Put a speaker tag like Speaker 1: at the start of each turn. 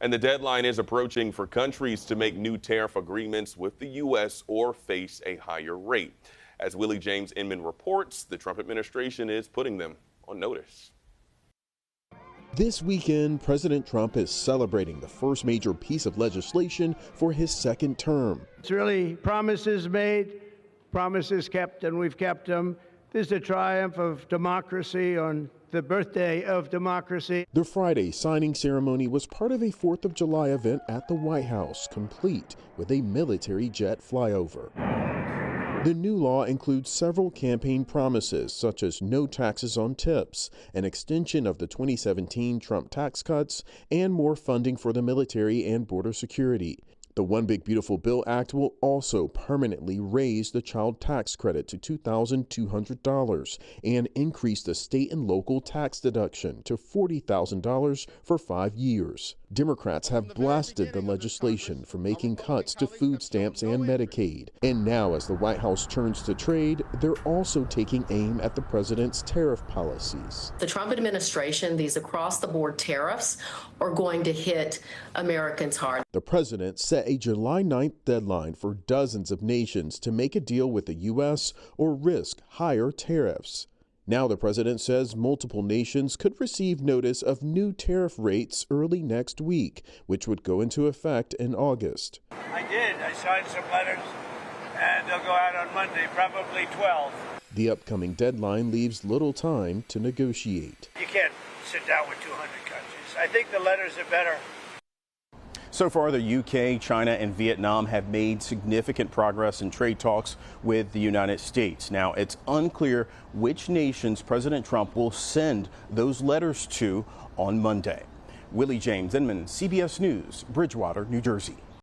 Speaker 1: And the deadline is approaching for countries to make new tariff agreements with the U.S. or face a higher rate. As Willie James Inman reports, the Trump administration is putting them on notice.
Speaker 2: This weekend, President Trump is celebrating the first major piece of legislation for his second term.
Speaker 3: It's really promises made, promises kept, and we've kept them. This is a triumph of democracy on the birthday of democracy.
Speaker 2: The Friday signing ceremony was part of a 4th of July event at the White House, complete with a military jet flyover. The new law includes several campaign promises, such as no taxes on tips, an extension of the 2017 Trump tax cuts, and more funding for the military and border security. The One Big Beautiful Bill Act will also permanently raise the child tax credit to $2,200 and increase the state and local tax deduction to $40,000 for 5 years. Democrats have blasted the legislation for making cuts to food stamps and Medicaid. And now, as the White House turns to trade, they're also taking aim at the president's tariff policies.
Speaker 4: The Trump administration, these across-the-board tariffs are going to hit Americans hard.
Speaker 2: The president set a July 9th deadline for dozens of nations to make a deal with the U.S. or risk higher tariffs. Now the president says multiple nations could receive notice of new tariff rates early next week, which would go into effect in August.
Speaker 5: I signed some letters, and they'll go out on Monday, probably 12.
Speaker 2: The upcoming deadline leaves little time to negotiate.
Speaker 5: You can't sit down with 200 countries. I think the letters are better.
Speaker 6: So far, the UK, China, and Vietnam have made significant progress in trade talks with the United States. Now, it's unclear which nations President Trump will send those letters to on Monday. Willie James Inman, CBS News, Bridgewater, New Jersey.